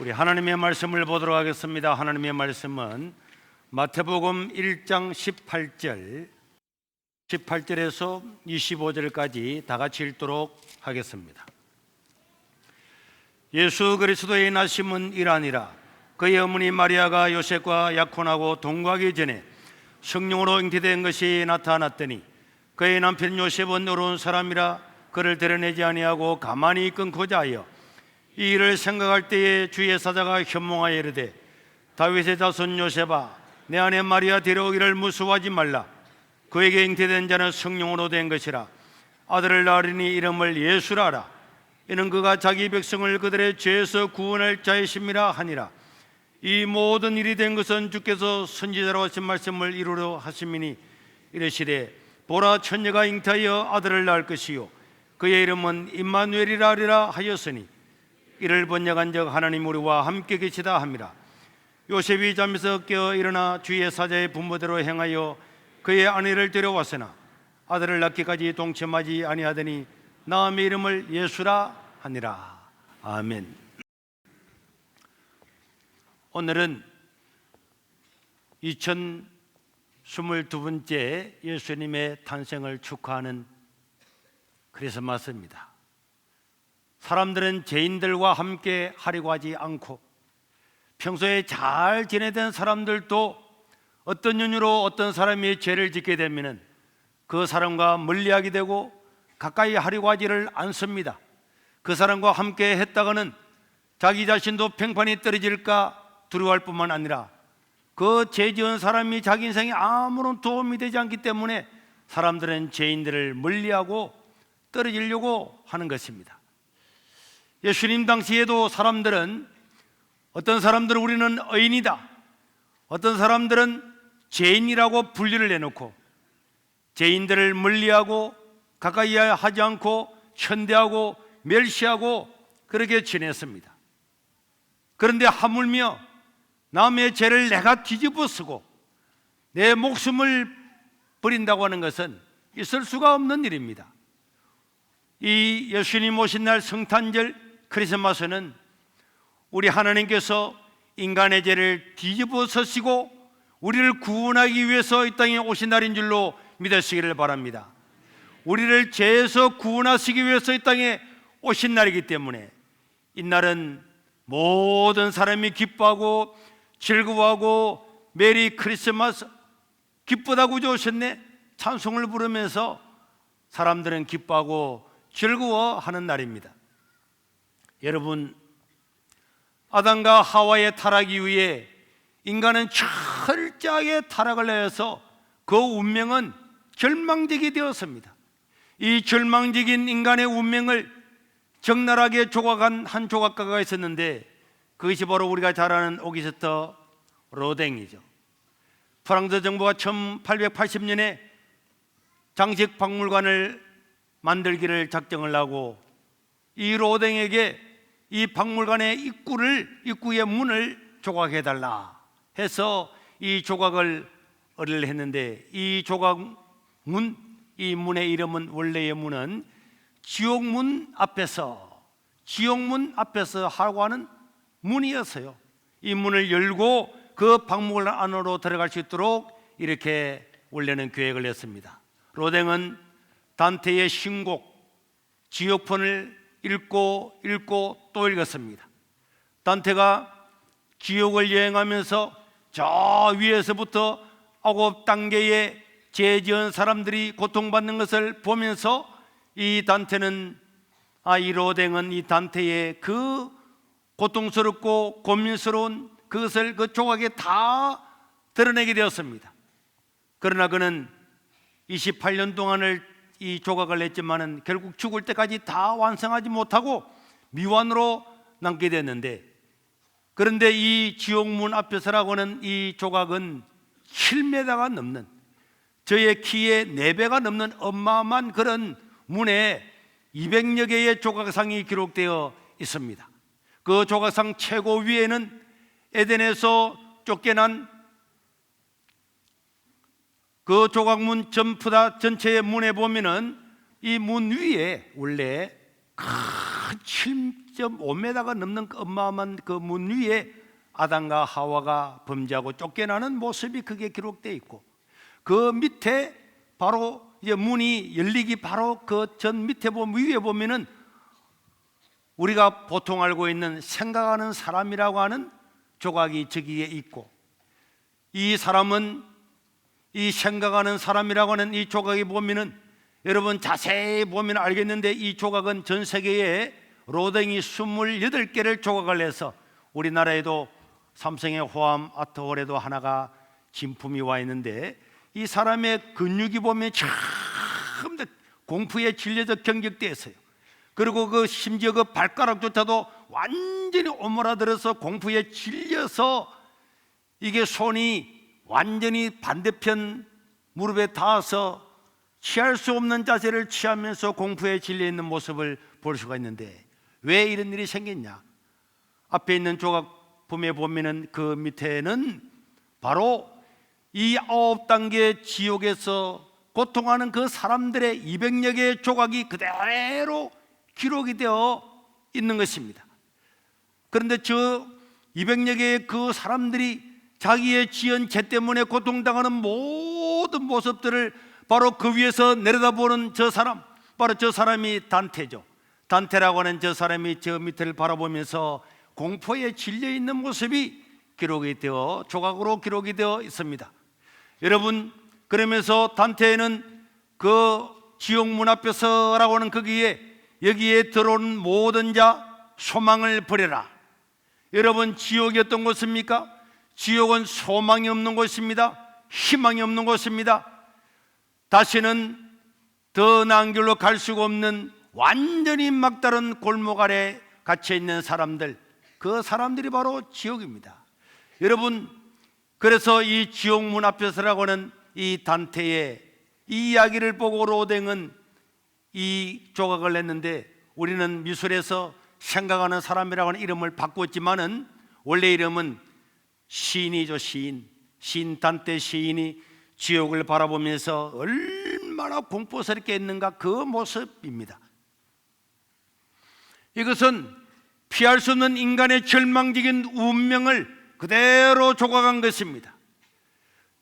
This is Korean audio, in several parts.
우리 하나님의 말씀을 보도록 하겠습니다. 하나님의 말씀은 마태복음 1장 18절에서 25절까지 다 같이 읽도록 하겠습니다. 예수 그리스도의 나심은 이라니라. 그의 어머니 마리아가 요셉과 약혼하고 동거하기 전에 성령으로 잉태된 것이 나타났더니 그의 남편 요셉은 어려운 사람이라 그를 드러내지 아니하고 가만히 끊고자 하여 이 일을 생각할 때에 주의 사자가 현몽하여 이르되 다윗의 자손 요셉아, 내 아내 마리아 데려오기를 무수하지 말라. 그에게 잉태된 자는 성령으로 된 것이라. 아들을 낳으리니 이름을 예수라 하라. 이는 그가 자기 백성을 그들의 죄에서 구원할 자이심이라 하니라. 이 모든 일이 된 것은 주께서 선지자로 하신 말씀을 이루려 하심이니 이르시되 보라, 처녀가 잉태하여 아들을 낳을 것이요 그의 이름은 임마누엘이라 하리라 하였으니 이를 번역한즉 하나님 우리와 함께 계시다 함이라. 요셉이 잠에서 깨어 일어나 주의 사자의 분부대로 행하여 그의 아내를 데려왔으나 아들을 낳기까지 동침하지 아니하더니 낳음의 이름을 예수라 하니라. 아멘. 오늘은 2022번째 예수님의 탄생을 축하하는 크리스마스입니다. 사람들은 죄인들과 함께 하려고 하지 않고 평소에 잘 지내던 사람들도 어떤 이유로 어떤 사람이 죄를 짓게 되면 그 사람과 멀리하게 되고 가까이 하려고 하지를 않습니다. 그 사람과 함께 했다가는 자기 자신도 평판이 떨어질까 두려워할 뿐만 아니라 그 죄 지은 사람이 자기 인생에 아무런 도움이 되지 않기 때문에 사람들은 죄인들을 멀리하고 떨어지려고 하는 것입니다. 예수님 당시에도 사람들은, 어떤 사람들은 우리는 의인이다, 어떤 사람들은 죄인이라고 분류를 내놓고 죄인들을 멀리하고 가까이 하지 않고 현대하고 멸시하고 그렇게 지냈습니다. 그런데 하물며 남의 죄를 내가 뒤집어쓰고 내 목숨을 버린다고 하는 것은 있을 수가 없는 일입니다. 이 예수님 오신 날 성탄절 크리스마스는 우리 하나님께서 인간의 죄를 뒤집어 쓰시고 우리를 구원하기 위해서 이 땅에 오신 날인 줄로 믿으시기를 바랍니다. 우리를 죄에서 구원하시기 위해서 이 땅에 오신 날이기 때문에 이 날은 모든 사람이 기뻐하고 즐거워하고 메리 크리스마스, 기쁘다고 오셨네 찬송을 부르면서 사람들은 기뻐하고 즐거워하는 날입니다. 여러분, 아담과 하와의 타락 이후에 인간은 철저하게 타락을 해서 그 운명은 절망적이 되었습니다. 이 절망적인 인간의 운명을 적나라하게 조각한 한 조각가가 있었는데 그것이 바로 우리가 잘 아는 오기스트 로댕이죠. 프랑스 정부가 1880년에 장식 박물관을 만들기를 작정을 하고 이 로댕에게 이 박물관의 입구의 문을 조각해달라 해서 이 조각을 의뢰했는데 이 조각문, 이 문의 이름은, 원래의 문은 지옥문 앞에서 하고 하는 문이었어요. 이 문을 열고 그 박물관 안으로 들어갈 수 있도록 이렇게 원래는 계획을 했습니다. 로댕은 단테의 신곡 지옥편을 읽고 또 읽었습니다. 단테가 지옥을 여행하면서 저 위에서부터 9단계의 죄 지은 사람들이 고통받는 것을 보면서 이 단테는, 이 로댕은 이 단테의 그 고통스럽고 고민스러운 그것을 그 조각에 다 드러내게 되었습니다. 그러나 그는 28년 동안을 이 조각을 냈지만은 결국 죽을 때까지 다 완성하지 못하고 미완으로 남게 됐는데, 그런데 이 지옥문 앞에서라고 하는 이 조각은 7m가 넘는, 저의 키의 4배가 넘는 어마어마한 그런 문에 200여 개의 조각상이 기록되어 있습니다. 그 조각상 최고 위에는 에덴에서 쫓겨난 그 조각문 전체의 문에 보면은 이 문 위에 원래 큰 5m가 넘는 그 어마어마한 그 문 위에 아담과 하와가 범죄하고 쫓겨나는 모습이 그게 기록되어 있고, 그 밑에 바로 이제 문이 열리기 바로 그 전 밑에 위에 보면은 우리가 보통 알고 있는 생각하는 사람이라고 하는 조각이 저기에 있고, 이 사람은 이 생각하는 사람이라고 하는 이 조각이 보면은 여러분 자세히 보면 알겠는데, 이 조각은 전 세계에 로댕이 28개를 조각을 해서 우리나라에도 삼성의 호암 아트홀에도 하나가 진품이 와 있는데, 이 사람의 근육이 보면 참 공포에 질려서 경직되어 있어요. 그리고 그 심지어 그 발가락조차도 완전히 오므라들어서 공포에 질려서 이게 손이 완전히 반대편 무릎에 닿아서 취할 수 없는 자세를 취하면서 공포에 질려 있는 모습을 볼 수가 있는데, 왜 이런 일이 생겼냐? 앞에 있는 조각품에 보면은 그 밑에는 바로 이 9단계 지옥에서 고통하는 그 사람들의 200여 개의 조각이 그대로 기록이 되어 있는 것입니다. 그런데 저 200여 개의 그 사람들이 자기의 지은 죄 때문에 고통당하는 모든 모습들을 바로 그 위에서 내려다보는 저 사람, 바로 저 사람이 단테죠. 단테라고 하는 저 사람이 저 밑을 바라보면서 공포에 질려 있는 모습이 기록이 되어 조각으로 기록이 되어 있습니다. 여러분, 그러면서 단테는 그 지옥문 앞에서라고 하는 거기에 여기에 들어오는 모든 자 소망을 버려라. 여러분, 지옥이 어떤 곳입니까? 지옥은 소망이 없는 곳입니다. 희망이 없는 곳입니다. 다시는 더 나은 길로 갈 수가 없는 완전히 막다른 골목 아래 갇혀 있는 사람들, 그 사람들이 바로 지옥입니다. 여러분, 그래서 이 지옥문 앞에서라고 하는 이 단테의 이 이야기를 보고 로댕은 이 조각을 냈는데, 우리는 미술에서 생각하는 사람이라고 하는 이름을 바꿨지만은 원래 이름은 시인이죠. 시인 단테 시인이 지옥을 바라보면서 얼마나 공포스럽게 있는가, 그 모습입니다. 이것은 피할 수 없는 인간의 절망적인 운명을 그대로 조각한 것입니다.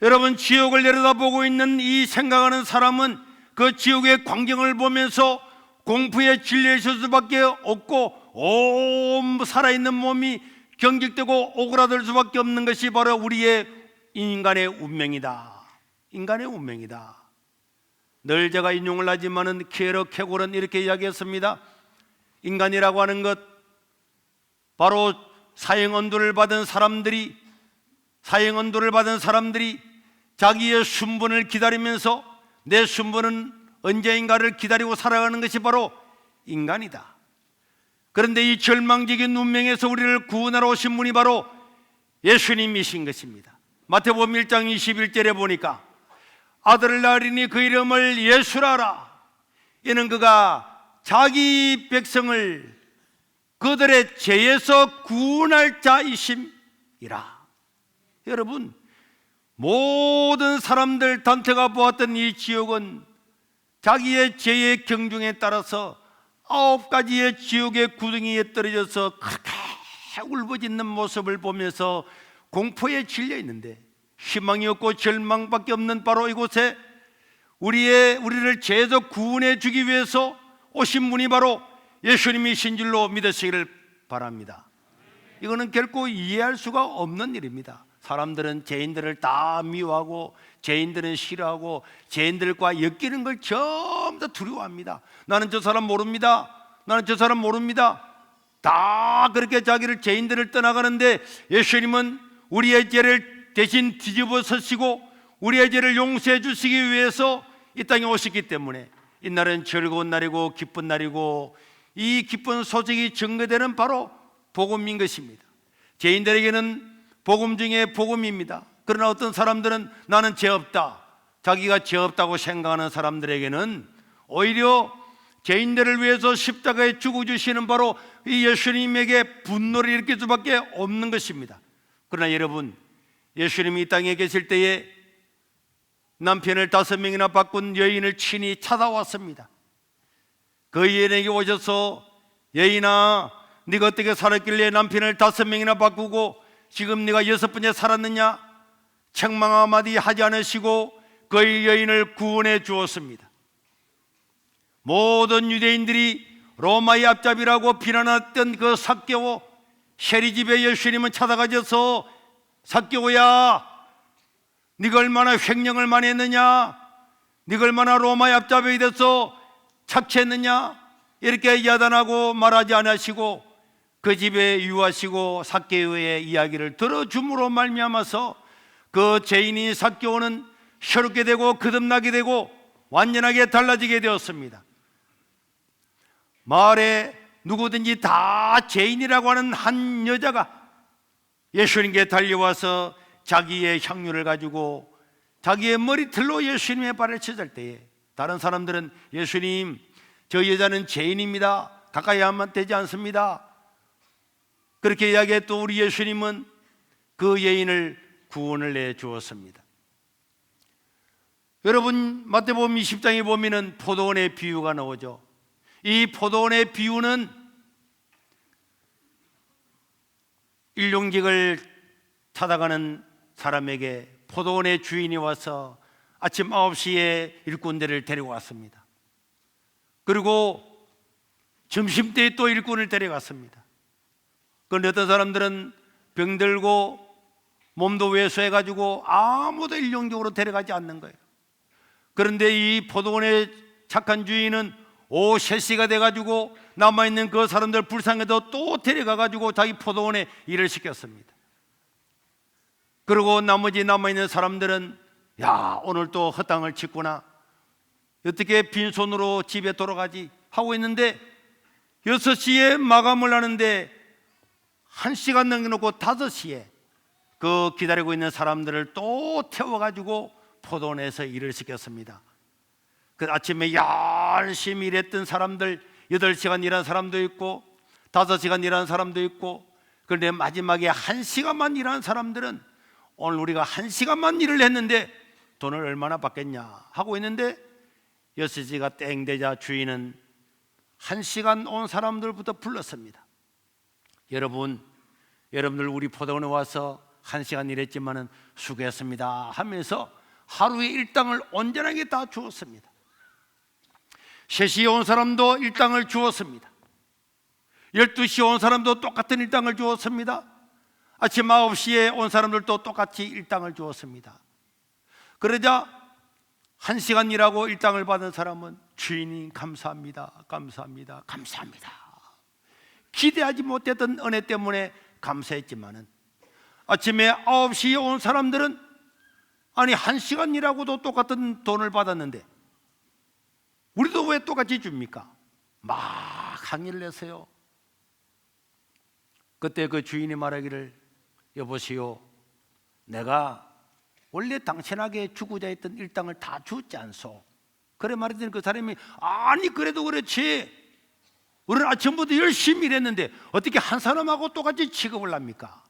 여러분, 지옥을 내려다보고 있는 이 생각하는 사람은 그 지옥의 광경을 보면서 공포에 질려 있을 수밖에 없고, 온 살아있는 몸이 경직되고 오그라들 수밖에 없는 것이 바로 우리의 인간의 운명이다. 인간의 운명이다. 늘 제가 인용을 하지만은 키에러 케골은 이렇게 이야기했습니다. 인간이라고 하는 것, 바로 사형언도를 받은 사람들이 자기의 순분을 기다리면서 내 순분은 언제인가를 기다리고 살아가는 것이 바로 인간이다. 그런데 이 절망적인 운명에서 우리를 구원하러 오신 분이 바로 예수님이신 것입니다. 마태복음 1장 21절에 보니까 아들을 낳으리니 그 이름을 예수라라. 이는 그가 자기 백성을 그들의 죄에서 구원할 자이심이라. 여러분, 모든 사람들, 단테가 보았던 이 지옥은 자기의 죄의 경중에 따라서 9가지의 지옥의 구덩이에 떨어져서 그렇게 울부짖는 모습을 보면서 공포에 질려 있는데, 희망이 없고 절망밖에 없는 바로 이곳에 우리를 죄에서 구원해 주기 위해서 오신 분이 바로 예수님이신 줄로 믿으시기를 바랍니다. 이거는 결코 이해할 수가 없는 일입니다. 사람들은 죄인들을 다 미워하고, 죄인들은 싫어하고, 죄인들과 엮이는 걸 전부 다 두려워합니다. 나는 저 사람 모릅니다. 나는 저 사람 모릅니다. 다 그렇게 자기를, 죄인들을 떠나가는데, 예수님은 우리의 죄를 대신 뒤집어 서시고 우리의 죄를 용서해 주시기 위해서 이 땅에 오셨기 때문에 이 날은 즐거운 날이고 기쁜 날이고, 이 기쁜 소식이 증거되는 바로 복음인 것입니다. 죄인들에게는 복음 중에 복음입니다. 그러나 어떤 사람들은 나는 죄 없다, 자기가 죄 없다고 생각하는 사람들에게는 오히려 죄인들을 위해서 십자가에 죽어주시는 바로 이 예수님에게 분노를 일으킬 수밖에 없는 것입니다. 그러나 여러분, 예수님이 이 땅에 계실 때에 남편을 5명이나 바꾼 여인을 친히 찾아왔습니다. 그 여인에게 오셔서 여인아, 네가 어떻게 살았길래 남편을 5명이나 바꾸고 지금 네가 6번째 살았느냐? 책망 한마디 하지 않으시고 그의 여인을 구원해 주었습니다. 모든 유대인들이 로마의 앞잡이라고 비난했던 그 삭개오, 세리집에 예수님은 찾아가셔서 삭개오야, 네가 얼마나 횡령을 많이 했느냐? 네가 얼마나 로마의 앞잡이에 대해서 착취했느냐? 이렇게 야단하고 말하지 않으시고 그 집에 유하시고 삭개오의 이야기를 들어줌으로 말미암아서 그 죄인인 삭개오는 새롭게 되고 거듭나게 되고 완전하게 달라지게 되었습니다. 마을에 누구든지 다 죄인이라고 하는 한 여자가 예수님께 달려와서 자기의 향유를 가지고 자기의 머리털로 예수님의 발을 씻을 때에 다른 사람들은 예수님, 저 여자는 죄인입니다, 가까이 하면 되지 않습니다, 그렇게 이야기했던 우리 예수님은 그 여인을 구원을 내 주었습니다. 여러분, 마태복음 20장에 보면은 포도원의 비유가 나오죠. 이 포도원의 비유는 일용직을 찾아가는 사람에게 포도원의 주인이 와서 아침 9시에 일꾼들을 데려왔습니다. 그리고 점심때에 또 일꾼을 데려갔습니다. 그런데 어떤 사람들은 병들고 몸도 왜소해가지고 아무도 일용직으로 데려가지 않는 거예요. 그런데 이 포도원의 착한 주인은 오후 3시가 돼가지고 남아있는 그 사람들 불쌍해도 또 데려가가지고 자기 포도원에 일을 시켰습니다. 그리고 나머지 남아있는 사람들은 야, 오늘 또 허탕을 쳤구나, 어떻게 빈손으로 집에 돌아가지 하고 있는데 6시에 마감을 하는데 1시간 남겨놓고 5시에 그 기다리고 있는 사람들을 또 태워가지고 포도원에서 일을 시켰습니다. 그 아침에 열심히 일했던 사람들 8시간 일한 사람도 있고 5시간 일한 사람도 있고, 그런데 마지막에 1시간만 일한 사람들은 오늘 우리가 1시간만 일을 했는데 돈을 얼마나 받겠냐 하고 있는데 6시가 땡 되자 주인은 1시간 온 사람들부터 불렀습니다. 여러분들 우리 포도원에 와서 1시간 일했지만은 수고했습니다 하면서 하루의 일당을 온전하게 다 주었습니다. 3시에 온 사람도 일당을 주었습니다. 12시에 온 사람도 똑같은 일당을 주었습니다. 아침 9시에 온 사람들도 똑같이 일당을 주었습니다. 그러자 1시간 일하고 일당을 받은 사람은 주인님 감사합니다, 감사합니다, 감사합니다, 기대하지 못했던 은혜 때문에 감사했지만은 아침에 9시에 온 사람들은 아니 1시간 일하고도 똑같은 돈을 받았는데 우리도 왜 똑같이 줍니까? 막 항의를 했어요. 그때 그 주인이 말하기를 여보시오, 내가 원래 당신에게 주고자 했던 일당을 다 줬지 않소? 그래 말했더니 그 사람이 아니 그래도 그렇지, 우리는 아침부터 열심히 일했는데 어떻게 한 사람하고 똑같이 취급을 합니까?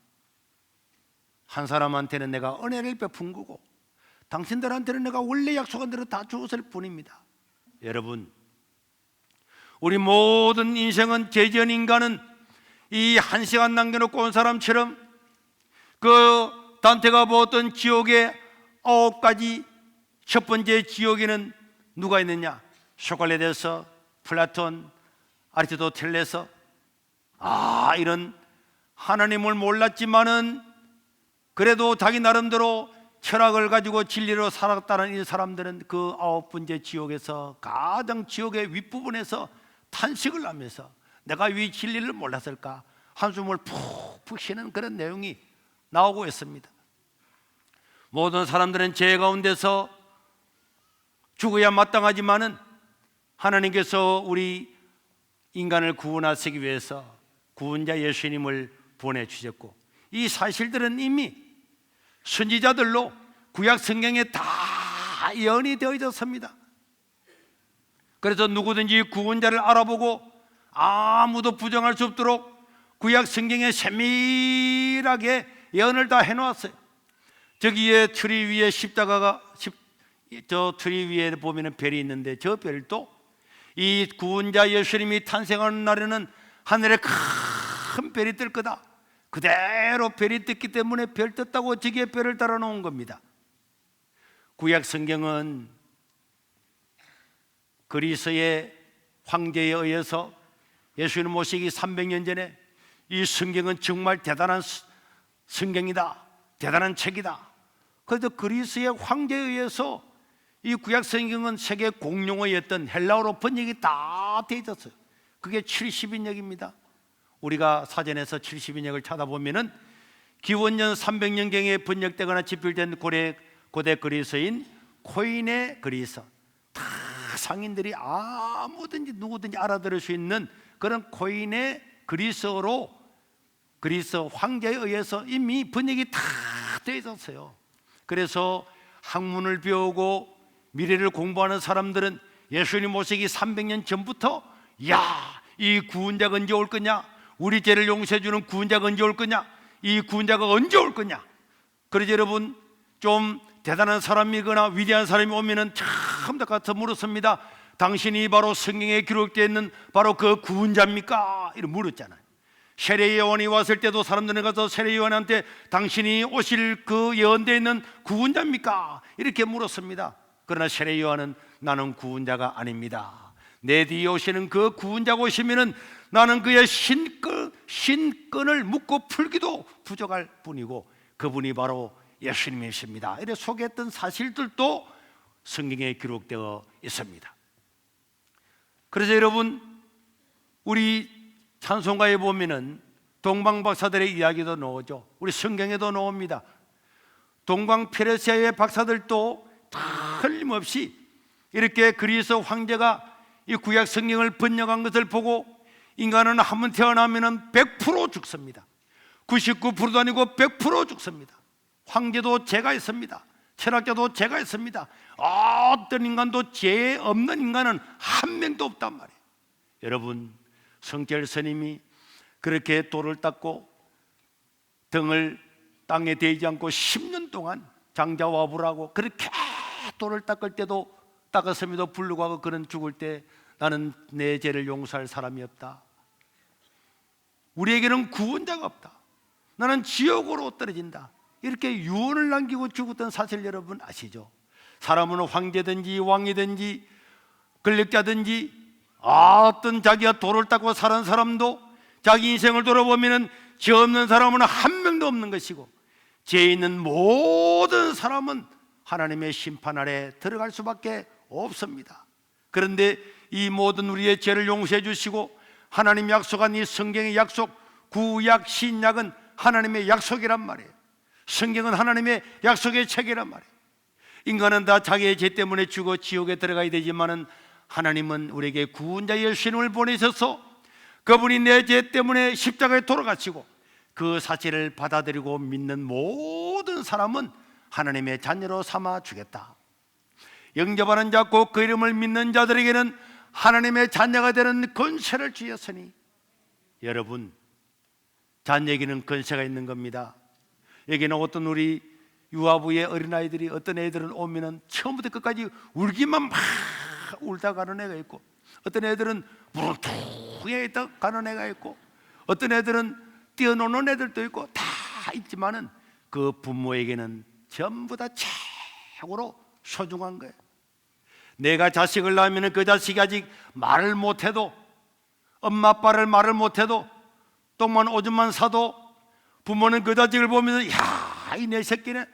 한 사람한테는 내가 은혜를 베푼 거고 당신들한테는 내가 원래 약속한 대로 다 주었을 뿐입니다. 여러분, 우리 모든 인생은 죄지은 인간은 이 1시간 남겨놓고 온 사람처럼 그 단테가 보았던 지옥의 9가지 첫 번째 지옥에는 누가 있느냐? 소크라테스, 플라톤, 아리스토텔레스, 이런 하나님을 몰랐지만은 그래도 자기 나름대로 철학을 가지고 진리로 살았다는 이 사람들은 그 9번째 지옥에서 가장 지옥의 윗부분에서 탄식을 하면서 내가 왜 진리를 몰랐을까 한숨을 푹푹 쉬는 그런 내용이 나오고 있습니다. 모든 사람들은 죄 가운데서 죽어야 마땅하지만은 하나님께서 우리 인간을 구원하시기 위해서 구원자 예수님을 보내주셨고, 이 사실들은 이미 선지자들로 구약 성경에 다 예언이 되어 있었습니다. 그래서 누구든지 구원자를 알아보고 아무도 부정할 수 없도록 구약 성경에 세밀하게 예언을 다 해놓았어요. 저기에 트리 위에 십자가가 저 트리 위에 보면은 별이 있는데 저 별도 이 구원자 예수님이 탄생하는 날에는 하늘에 큰 별이 뜰 거다. 그대로 별이 떴기 때문에 별 떴다고 저기에 별을 따라 놓은 겁니다. 구약 성경은 그리스의 황제에 의해서 예수님 모시기 300년 전에 이 성경은 정말 대단한 성경이다, 대단한 책이다. 그래도 그리스의 황제에 의해서 이 구약 성경은 세계 공용어였던 헬라어로 번역이 다 돼 있었어요. 그게 70인역입니다. 우리가 사전에서 70인역을 찾아보면은 기원전 300년경에 번역되거나 집필된 고대 그리스인 코인의 그리스, 다 상인들이 아무든지 누구든지 알아들을 수 있는 그런 코인의 그리스어로 그리스 황제에 의해서 이미 번역이 다 되어 있었어요. 그래서 학문을 배우고 미래를 공부하는 사람들은 예수님 오시기 300년 전부터 이 구원자가 언제 올 거냐, 우리 죄를 용서해 주는 구원자가 언제 올 거냐, 이 구원자가 언제 올 거냐. 그래서 여러분, 좀 대단한 사람이거나 위대한 사람이 오면은 참 가서 물었습니다. 당신이 바로 성경에 기록되어 있는 바로 그 구원자입니까? 이렇게 물었잖아요. 세례 요한이 왔을 때도 사람들은 가서 세례 요한한테 당신이 오실 그 예언되어 있는 구원자입니까? 이렇게 물었습니다. 그러나 세례 요한은 나는 구원자가 아닙니다. 내 뒤에 오시는 그 구원자가 오시면은 나는 그의 신권을 묻고 풀기도 부족할 뿐이고 그분이 바로 예수님이십니다. 이렇게 소개했던 사실들도 성경에 기록되어 있습니다. 그래서 여러분, 우리 찬송가에 보면은 동방박사들의 이야기도 나오죠. 우리 성경에도 나옵니다. 동방페르시아의 박사들도 틀림없이 이렇게 그리스 황제가 이 구약 성경을 번역한 것을 보고 인간은 한 번 태어나면 100% 죽습니다. 99%도 아니고 100% 죽습니다. 황제도 죄가 있습니다. 철학자도 죄가 있습니다. 어떤 인간도 죄 없는 인간은 한 명도 없단 말이에요. 여러분, 성결 스님이 그렇게 돌을 닦고 등을 땅에 대지 않고 10년 동안 장자와부라고 그렇게 돌을 닦을 때도 닦았음에도 불구하고 그는 죽을 때 나는 내 죄를 용서할 사람이 없다, 우리에게는 구원자가 없다, 나는 지옥으로 떨어진다, 이렇게 유언을 남기고 죽었던 사실 여러분 아시죠? 사람은 황제든지 왕이든지 권력자든지 어떤 자기가 돌을 닦고 사는 사람도 자기 인생을 돌아보면 죄 없는 사람은 한 명도 없는 것이고 죄 있는 모든 사람은 하나님의 심판 아래 들어갈 수밖에 없습니다. 그런데 이 모든 우리의 죄를 용서해 주시고 하나님 약속한 이 성경의 약속, 구약 신약은 하나님의 약속이란 말이에요. 성경은 하나님의 약속의 책이란 말이에요. 인간은 다 자기의 죄 때문에 죽어 지옥에 들어가야 되지만은 하나님은 우리에게 구원자 예수님을 보내셔서 그분이 내 죄 때문에 십자가에 돌아가시고 그 사실을 받아들이고 믿는 모든 사람은 하나님의 자녀로 삼아 주겠다. 영접하는 자 곧 그 이름을 믿는 자들에게는 하나님의 자녀가 되는 권세를 주셨으니, 여러분, 자녀에게는 권세가 있는 겁니다. 여기는 어떤 우리 유아부의 어린아이들이 어떤 애들은 오면은 처음부터 끝까지 울기만 막 울다 가는 애가 있고, 어떤 애들은 무릎퉁에 있다 가는 애가 있고, 어떤 애들은 뛰어노는 애들도 있고, 다 있지만은 그 부모에게는 전부 다 최고로 소중한 거예요. 내가 자식을 낳으면 그 자식이 아직 말을 못해도, 엄마 아빠를 말을 못해도, 똥만 오줌만 싸도 부모는 그 자식을 보면서 야, 이 내 새끼네,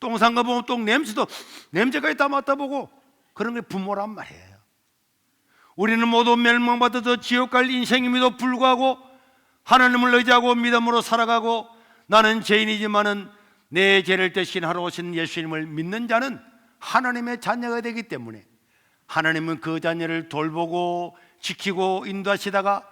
똥 산 거 보면 똥 냄새까지 다 맡아보고, 그런 게 부모란 말이에요. 우리는 모두 멸망받아서 지옥 갈 인생임에도 불구하고 하나님을 의지하고 믿음으로 살아가고, 나는 죄인이지만은 내 죄를 대신하러 오신 예수님을 믿는 자는 하나님의 자녀가 되기 때문에 하나님은 그 자녀를 돌보고 지키고 인도하시다가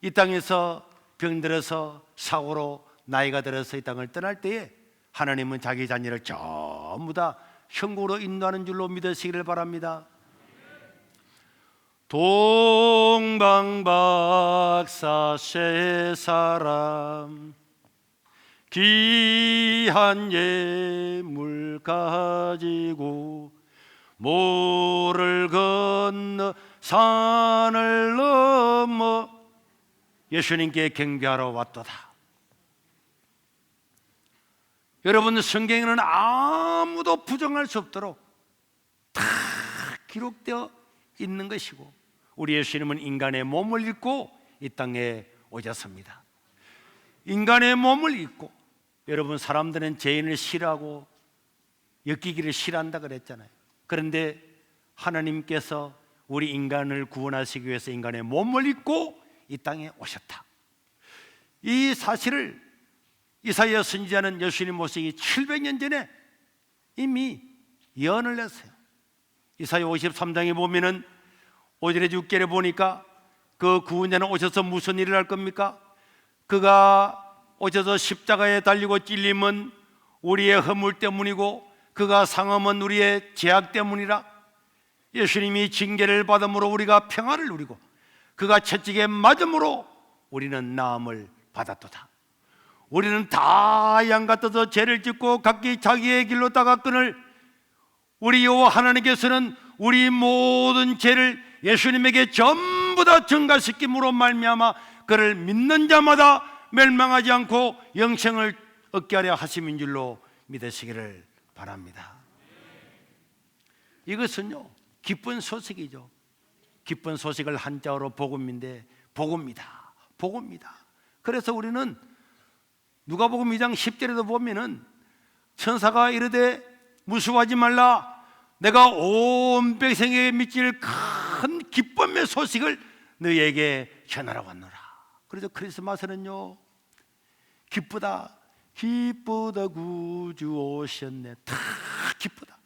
이 땅에서 병들어서 사고로 나이가 들어서 이 땅을 떠날 때에 하나님은 자기 자녀를 전부 다 천국으로 인도하는 줄로 믿으시기를 바랍니다. 동방박사 세 사람 귀한 예물 가지고 모를 건너 산을 넘어 예수님께 경배하러 왔도다. 여러분, 성경에는 아무도 부정할 수 없도록 다 기록되어 있는 것이고, 우리 예수님은 인간의 몸을 입고 이 땅에 오셨습니다. 인간의 몸을 입고, 여러분, 사람들은 죄인을 싫어하고 엮이기를 싫어한다 그랬잖아요. 그런데 하나님께서 우리 인간을 구원하시기 위해서 인간의 몸을 입고 이 땅에 오셨다. 이 사실을 이사야 선지자는 예수님 모시기 700년 전에 이미 예언을 했어요. 이사야 53장에 보면은 5절에 6절에 보니까 그 구원자는 오셔서 무슨 일을 할 겁니까? 그가 오셔서 십자가에 달리고 찔림은 우리의 허물 때문이고 그가 상함은 우리의 죄악 때문이라. 예수님이 징계를 받음으로 우리가 평화를 누리고 그가 채찍에 맞음으로 우리는 나음을 받았도다. 우리는 다 양 같아서 죄를 짓고 각기 자기의 길로 따갔거늘 우리 여호와 하나님께서는 우리 모든 죄를 예수님에게 전부 다 전가시킴으로 말미암아 그를 믿는 자마다 멸망하지 않고 영생을 얻게 하려 하심인 줄로 믿으시기를 바랍니다. 이것은요, 기쁜 소식이죠. 기쁜 소식을 한자어로 복음인데 복음이다, 복음이다. 그래서 우리는 누가복음 2장 10절에도 보면은 천사가 이르되 무수하지 말라, 내가 온 백성에게 미칠 큰 기쁨의 소식을 너희에게 전하러 왔노라. 그래서 크리스마스는요, 기쁘다, 기쁘다, 구주 오셨네. 다 기쁘다.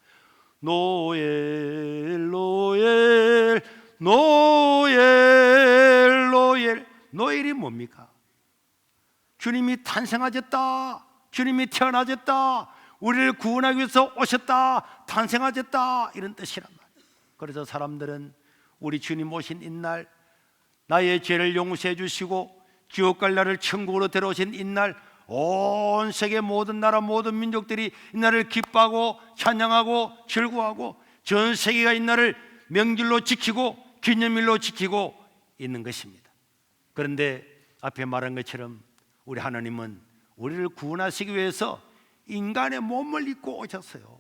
노엘 노엘 노엘 노엘. 노엘이 뭡니까? 주님이 탄생하셨다, 주님이 태어나셨다, 우리를 구원하기 위해서 오셨다, 탄생하셨다, 이런 뜻이란 말이에요. 그래서 사람들은 우리 주님 오신 이날, 나의 죄를 용서해 주시고 지옥 갈 나를 천국으로 데려오신 이날, 온 세계 모든 나라 모든 민족들이 이날을 기뻐하고 찬양하고 즐거워하고 전 세계가 이날을 명절로 지키고 기념일로 지키고 있는 것입니다. 그런데 앞에 말한 것처럼 우리 하나님은 우리를 구원하시기 위해서 인간의 몸을 입고 오셨어요.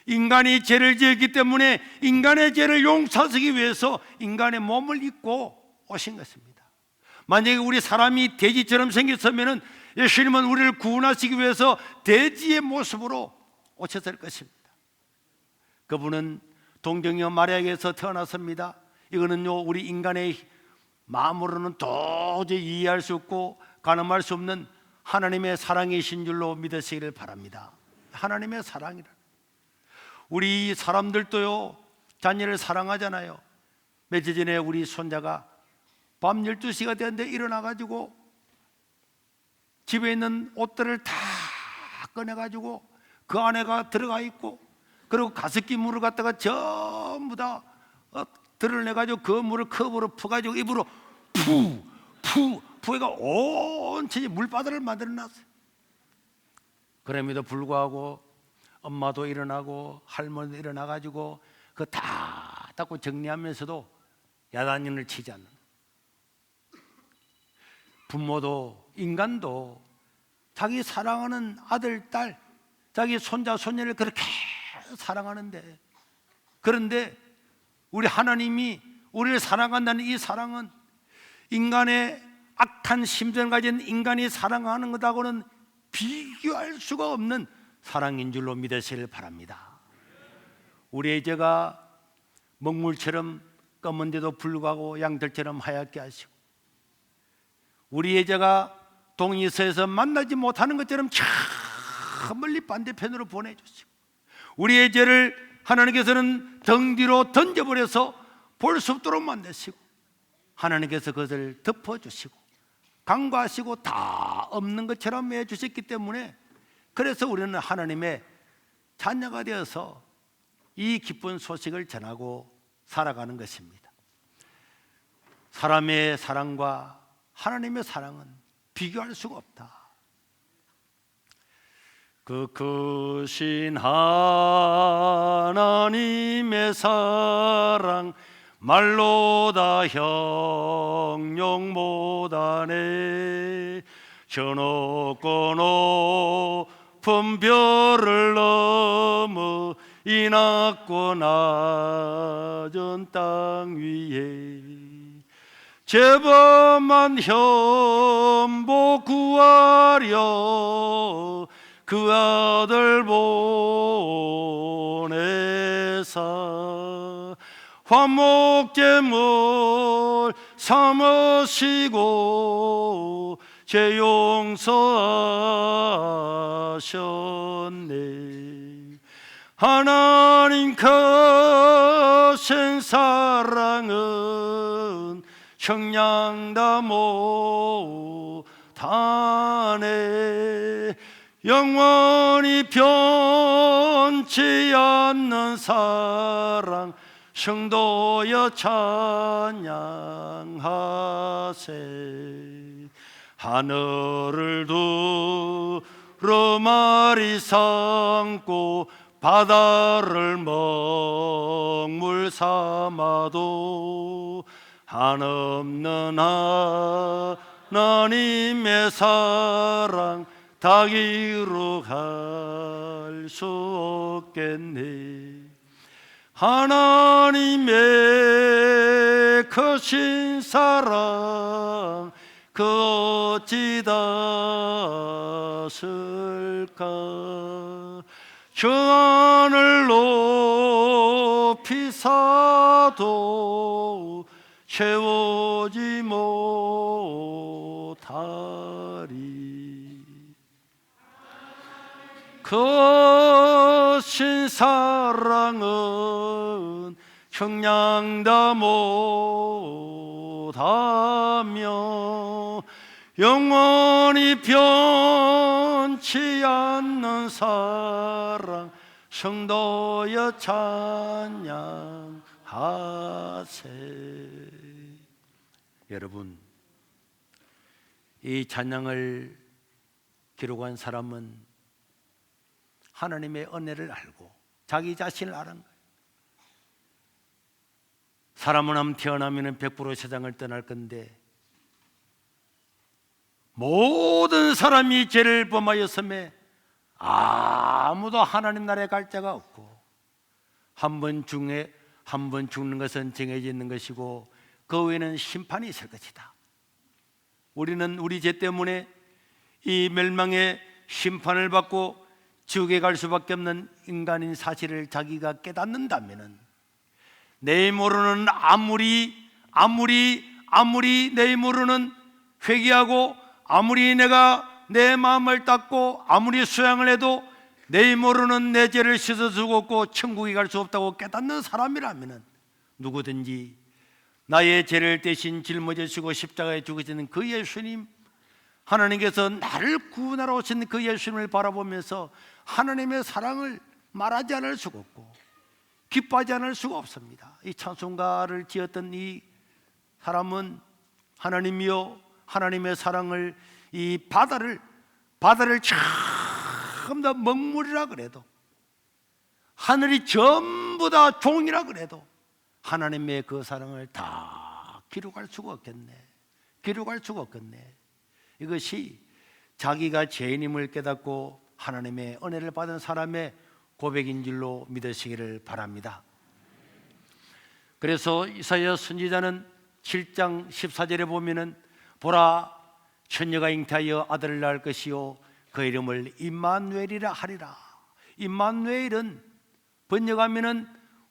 인간이 죄를 지었기 때문에 인간의 죄를 용서하시기 위해서 인간의 몸을 입고 오신 것입니다. 만약에 우리 사람이 돼지처럼 생겼으면 예수님은 우리를 구원하시기 위해서 돼지의 모습으로 오셨을 것입니다. 그분은 동정녀 마리아에게서 태어났습니다. 이거는요, 우리 인간의 마음으로는 도저히 이해할 수 없고 가늠할 수 없는 하나님의 사랑이신 줄로 믿으시기를 바랍니다. 하나님의 사랑이라. 우리 사람들도요, 자녀를 사랑하잖아요. 며칠 전에 우리 손자가 밤 12시가 됐는데 일어나가지고 집에 있는 옷들을 다 꺼내가지고 그 안에가 들어가 있고, 그리고 가습기 물을 갖다가 전부 다 드러내가지고 그 물을 컵으로 퍼가지고 입으로 푸가 온전히 물바다를 만들어놨어요. 그럼에도 불구하고 엄마도 일어나고 할머니도 일어나가지고 그거 다 닦고 정리하면서도 야단을 치지 않는, 부모도 인간도 자기 사랑하는 아들, 딸, 자기 손자, 손녀를 그렇게 사랑하는데, 그런데 우리 하나님이 우리를 사랑한다는 이 사랑은 인간의 악한 심정을 가진 인간이 사랑하는 것하고는 비교할 수가 없는 사랑인 줄로 믿으시길 바랍니다. 우리의 죄가 먹물처럼 검은데도 불구하고 양털처럼 하얗게 하시고, 우리의 죄가 동이서에서 만나지 못하는 것처럼 저 멀리 반대편으로 보내주시고, 우리의 죄를 하나님께서는 등 뒤로 던져버려서 볼 수 없도록 만드시고, 하나님께서 그것을 덮어주시고 간과하시고 다 없는 것처럼 해주셨기 때문에, 그래서 우리는 하나님의 자녀가 되어서 이 기쁜 소식을 전하고 살아가는 것입니다. 사람의 사랑과 하나님의 사랑은 비교할 수가 없다. 그 크신 하나님의 사랑 말로다 형용 못하네. 저 높고 높은 별을 넘어 이 낮고 낮은 땅 위에 제법만 현복 구하려 그 아들 보내사 화목제물 삼으시고 죄 용서하셨네. 하나님 크신 사랑은 형량다 못하네. 영원히 변치 않는 사랑 성도여 찬양하세. 하늘을 두루마리 삼고 바다를 먹물 삼아도 한없는 하나님의 사랑 다 기록할 수 없겠네. 하나님의 크신 사랑 그 어찌 다쓸까. 저 하늘 높이 사도 채우지 못하리. 크신 사랑은 형량다 못하며 영원히 변치 않는 사랑 성도여 찬양하세. 여러분, 이 찬양을 기록한 사람은 하나님의 은혜를 알고 자기 자신을 아는 거예요. 사람은 함 태어나면 100% 세상을 떠날 건데 모든 사람이 죄를 범하였음에 아무도 하나님 나라에 갈 자가 없고 한 번 죽는 것은 정해져 있는 것이고 그 외에는 심판이 있을 것이다. 우리는 우리 죄 때문에 이 멸망의 심판을 받고 지옥에 갈 수밖에 없는 인간인 사실을 자기가 깨닫는다면 내 힘으로는 아무리 내 힘으로는 회개하고 아무리 내가 내 마음을 닦고 아무리 수양을 해도 내 힘으로는 내 죄를 씻어 주고 없고 천국에 갈 수 없다고 깨닫는 사람이라면 누구든지 나의 죄를 대신 짊어지시고 십자가에 죽으시는 그 예수님, 하나님께서 나를 구원하러 오신 그 예수님을 바라보면서 하나님의 사랑을 말하지 않을 수가 없고 기뻐하지 않을 수가 없습니다. 이 찬송가를 지었던 이 사람은 하나님이여 하나님의 사랑을 이 바다를 전부 다 먹물이라 그래도 하늘이 전부 다 종이라 그래도 하나님의 그 사랑을 다 기록할 수가 없겠네. 기록할 수가 없겠네. 이것이 자기가 죄인임을 깨닫고 하나님의 은혜를 받은 사람의 고백인 줄로 믿으시기를 바랍니다. 그래서 이사야 선지자는 7장 14절에 보면은 보라 처녀가 잉태하여 아들을 낳을 것이요 그 이름을 임마누엘이라 하리라. 임마누엘은 번역하면은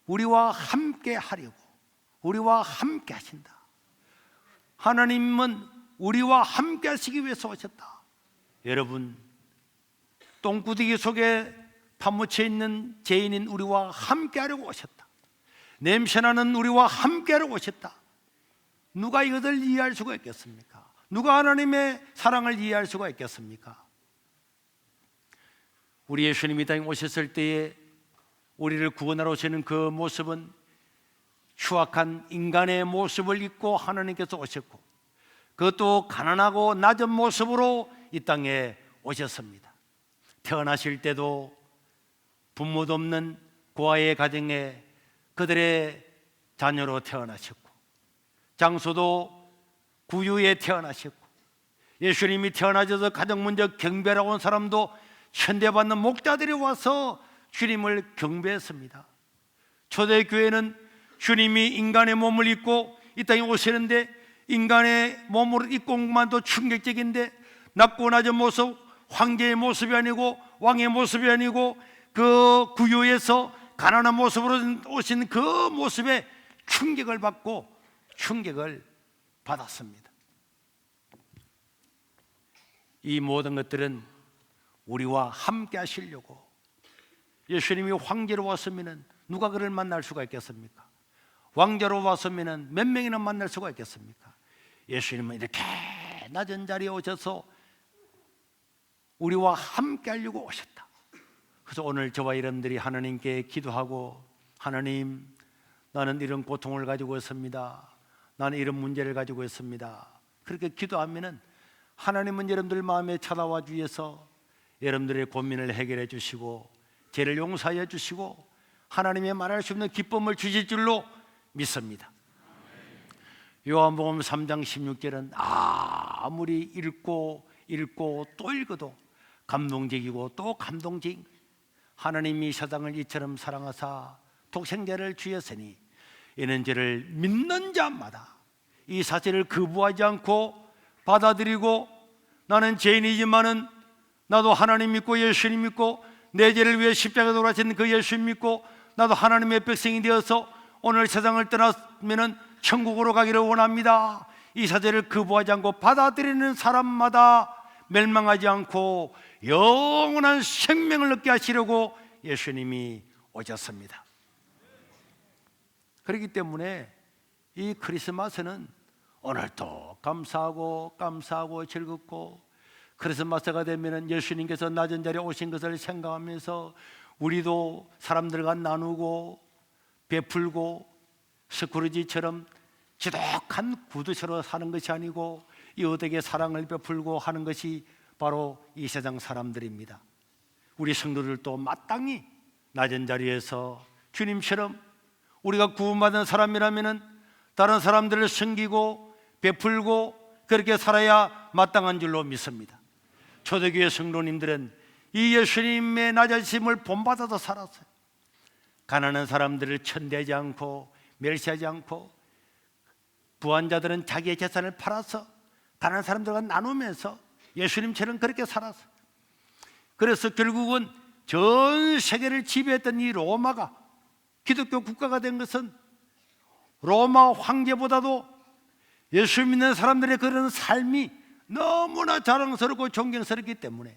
우리와 함께 하려고, 우리와 함께 하신다. 하나님은 우리와 함께 하시기 위해서 오셨다. 여러분, 똥구덩이 속에 파묻혀 있는 죄인인 우리와 함께 하려고 오셨다. 냄새나는 우리와 함께 하려고 오셨다. 누가 이것을 이해할 수가 있겠습니까? 누가 하나님의 사랑을 이해할 수가 있겠습니까? 우리 예수님이 땅에 오셨을 때에 우리를 구원하러 오시는 그 모습은 추악한 인간의 모습을 입고 하나님께서 오셨고 그것도 가난하고 낮은 모습으로 이 땅에 오셨습니다. 태어나실 때도 부모도 없는 고아의 가정에 그들의 자녀로 태어나셨고, 장소도 구유에 태어나셨고, 예수님이 태어나셔서 가장 먼저 경배하러 온 사람도 현대받는 목자들이 와서 주님을 경배했습니다. 초대교회는 주님이 인간의 몸을 입고 이 땅에 오시는데, 인간의 몸을 입고 온 것만도 충격적인데, 낮고 낮은 모습, 황제의 모습이 아니고 왕의 모습이 아니고 그 구유에서 가난한 모습으로 오신 그 모습에 충격을 받고 충격을 받았습니다. 이 모든 것들은 우리와 함께 하시려고, 예수님이 황제로 왔으면 누가 그를 만날 수가 있겠습니까? 왕자로 왔으면 몇 명이나 만날 수가 있겠습니까? 예수님은 이렇게 낮은 자리에 오셔서 우리와 함께 하려고 오셨다. 그래서 오늘 저와 여러분들이 하나님께 기도하고, 하나님, 나는 이런 고통을 가지고 있습니다, 나는 이런 문제를 가지고 있습니다, 그렇게 기도하면은 하나님은 여러분들 마음에 찾아와 주셔서 여러분들의 고민을 해결해 주시고 죄를 용서해 주시고 하나님의 말할 수 없는 기쁨을 주실 줄로 믿습니다. 요한복음 3장 16절은 아무리 읽고 또 읽어도 감동적이고 또 감동적인, 하나님이 세상을 이처럼 사랑하사 독생자를 주셨으니 이는 저를 믿는 자마다 이 사실을 거부하지 않고 받아들이고, 나는 죄인이지만은 나도 하나님 믿고 예수님 믿고 내 죄를 위해 십자가에 돌아가신 그 예수님 믿고 나도 하나님의 백성이 되어서 오늘 세상을 떠나면은 천국으로 가기를 원합니다. 이 사실을 거부하지 않고 받아들이는 사람마다 멸망하지 않고 영원한 생명을 얻게 하시려고 예수님이 오셨습니다. 그렇기 때문에 이 크리스마스는 오늘도 감사하고 즐겁고, 크리스마스가 되면 예수님께서 낮은 자리에 오신 것을 생각하면서 우리도 사람들과 나누고 베풀고 스크루지처럼 지독한 구두쇠로 사는 것이 아니고 이웃에게 사랑을 베풀고 하는 것이 바로 이 세상 사람들입니다. 우리 성도들도 마땅히 낮은 자리에서 주님처럼 우리가 구원받은 사람이라면 다른 사람들을 섬기고 베풀고 그렇게 살아야 마땅한 줄로 믿습니다. 초대교회 성도님들은 이 예수님의 낮아지심을 본받아서 살았어요. 가난한 사람들을 천대하지 않고 멸시하지 않고, 부한자들은 자기의 재산을 팔아서 다른 사람들과 나누면서 예수님처럼 그렇게 살았어요. 그래서 결국은 전 세계를 지배했던 이 로마가 기독교 국가가 된 것은 로마 황제보다도 예수 믿는 사람들의 그런 삶이 너무나 자랑스럽고 존경스럽기 때문에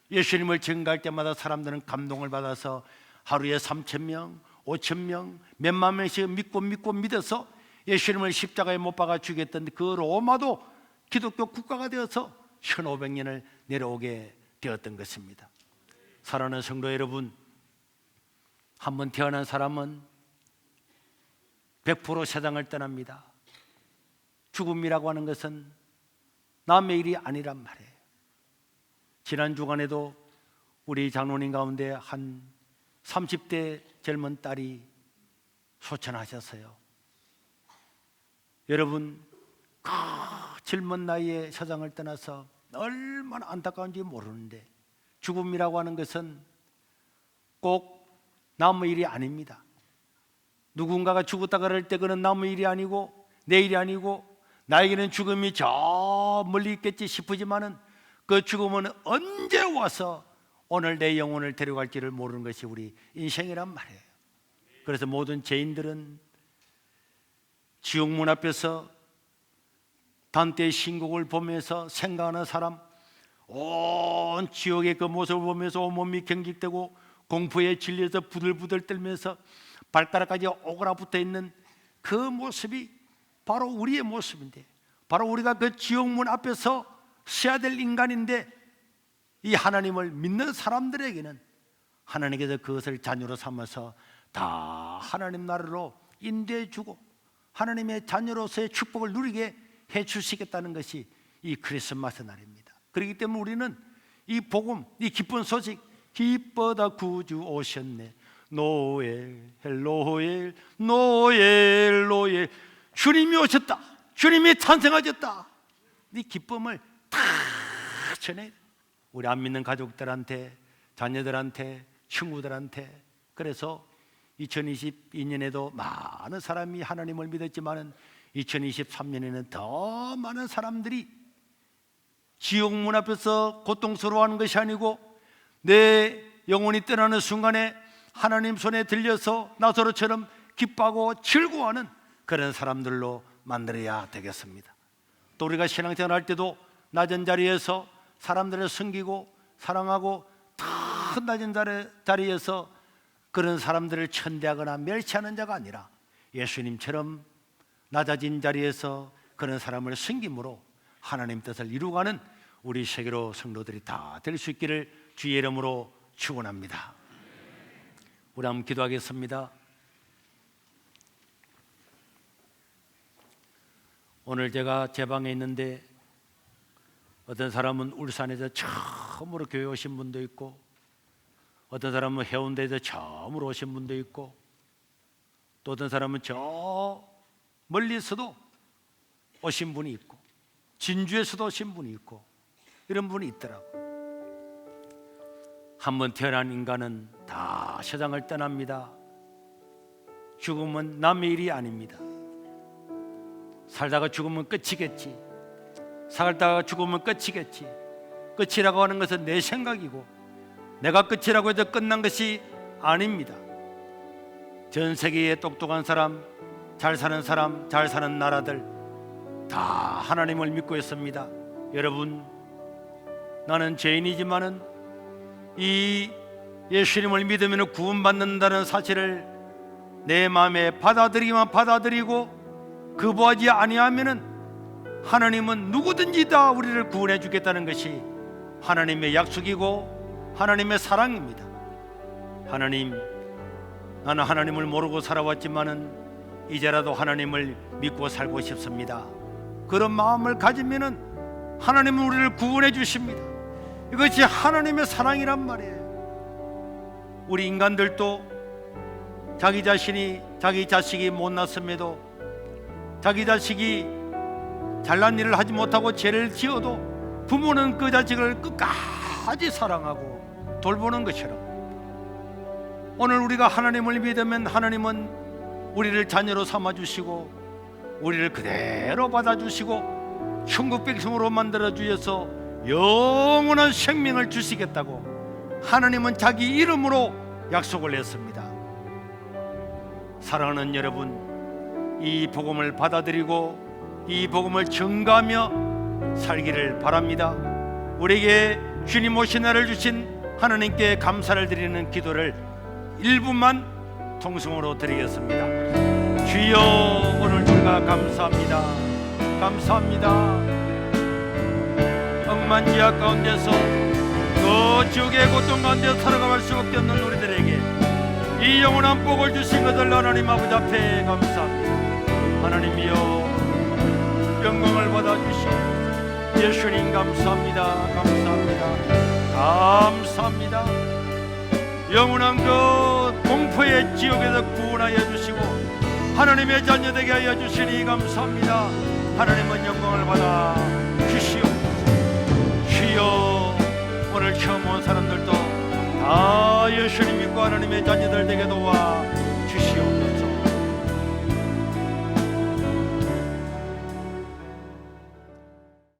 예수님을 증거할 때마다 사람들은 감동을 받아서 하루에 3,000명, 5,000명, 몇만 명씩 믿고 믿어서 예수님을 십자가에 못 박아 죽였던 그 로마도 기독교 국가가 되어서 1500년을 내려오게 되었던 것입니다. 사랑하는 성도 여러분, 한번 태어난 사람은 100% 세상을 떠납니다. 죽음이라고 하는 것은 남의 일이 아니란 말이에요. 지난 주간에도 우리 장로님 가운데 한 30대 젊은 딸이 소천하셨어요. 여러분, 그 젊은 나이에 세상을 떠나서 얼마나 안타까운지 모르는데, 죽음이라고 하는 것은 꼭 남의 일이 아닙니다. 누군가가 죽었다 그럴 때 그는 남의 일이 아니고 내 일이 아니고, 나에게는 죽음이 저 멀리 있겠지 싶으지만은 그 죽음은 언제 와서 오늘 내 영혼을 데려갈지를 모르는 것이 우리 인생이란 말이에요. 그래서 모든 죄인들은 지옥문 앞에서 단테의 신곡을 보면서 생각하는 사람, 온 지옥의 그 모습을 보면서 온몸이 경직되고 공포에 질려서 부들부들 떨면서 발가락까지 오그라붙어 있는 그 모습이 바로 우리의 모습인데, 바로 우리가 그 지옥문 앞에서 서야 될 인간인데, 이 하나님을 믿는 사람들에게는 하나님께서 그것을 자녀로 삼아서 다 하나님 나라로 인도해 주고 하나님의 자녀로서의 축복을 누리게 해 주시겠다는 것이 이 크리스마스 날입니다. 그렇기 때문에 우리는 이 복음, 이 기쁜 소식, 기뻐다 구주 오셨네, 노엘 노엘 노엘 노엘. 주님이 오셨다, 주님이 탄생하셨다. 이 기쁨을 다 전해. 우리 안 믿는 가족들한테, 자녀들한테, 친구들한테. 그래서 2022년에도 많은 사람이 하나님을 믿었지만 2023년에는 더 많은 사람들이 지옥문 앞에서 고통스러워하는 것이 아니고 내 영혼이 떠나는 순간에 하나님 손에 들려서 나사로처럼 기뻐하고 즐거워하는 그런 사람들로 만들어야 되겠습니다. 또 우리가 신앙생활 할 때도 낮은 자리에서 사람들을 섬기고 사랑하고 더 낮은 자리에서 그런 사람들을 천대하거나 멸시하는 자가 아니라 예수님처럼 낮아진 자리에서 그런 사람을 섬김으로 하나님 뜻을 이루어가는 우리 세계로 성도들이 다 될 수 있기를 주의 이름으로 축원합니다. 우리 한번 기도하겠습니다. 오늘 제가 제 방에 있는데 어떤 사람은 울산에서 처음으로 교회 오신 분도 있고, 어떤 사람은 해운대에서 처음으로 오신 분도 있고, 또 어떤 사람은 저 멀리서도 오신 분이 있고, 진주에서도 오신 분이 있고, 이런 분이 있더라고요. 한번 태어난 인간은 다 세상을 떠납니다. 죽음은 남의 일이 아닙니다. 살다가 죽으면 끝이겠지, 살다가 죽으면 끝이겠지. 끝이라고 하는 것은 내 생각이고 내가 끝이라고 해서 끝난 것이 아닙니다. 전 세계의 똑똑한 사람, 잘 사는 사람, 잘 사는 나라들 다 하나님을 믿고 있습니다. 여러분, 나는 죄인이지만은 이 예수님을 믿으면 구원받는다는 사실을 내 마음에 받아들이기만 받아들이고 거부하지 아니하면은 하나님은 누구든지 다 우리를 구원해 주겠다는 것이 하나님의 약속이고 하나님의 사랑입니다. 하나님, 나는 하나님을 모르고 살아왔지만은 이제라도 하나님을 믿고 살고 싶습니다. 그런 마음을 가지면은 하나님은 우리를 구원해 주십니다. 이것이 하나님의 사랑이란 말이에요. 우리 인간들도 자기 자신이, 자기 자식이 못났음에도, 자기 자식이 잘난 일을 하지 못하고 죄를 지어도 부모는 그 자식을 끝까지 사랑하고 돌보는 것처럼, 오늘 우리가 하나님을 믿으면 하나님은 우리를 자녀로 삼아주시고 우리를 그대로 받아주시고 천국 백성으로 만들어 주셔서 영원한 생명을 주시겠다고 하나님은 자기 이름으로 약속을 했습니다. 사랑하는 여러분, 이 복음을 받아들이고 이 복음을 전가하며 살기를 바랍니다. 우리에게 주님 오신 날을 주신 하나님께 감사를 드리는 기도를 1분만 통성으로 드리겠습니다. 주여, 오늘도 우리가 감사합니다. 감사합니다. 억만지약 가운데서 그 지옥의 고통 가운데 살아갈 수밖에 없는 우리들에게 이 영원한 복을 주신 것을 하나님 아버지 앞에 감사합니다. 하나님이여, 영광을 받아주시오. 예수님 감사합니다. 감사합니다. 감사합니다. 영원한 그 공포의 지옥에서 구원하여 주시고 하나님의 자녀 되게 하여 주시니 감사합니다. 하나님은 영광을 받아 주시오. 주여, 오늘 처음 온 사람들도 다 예수님 믿고 하나님의 자녀들 되게 도와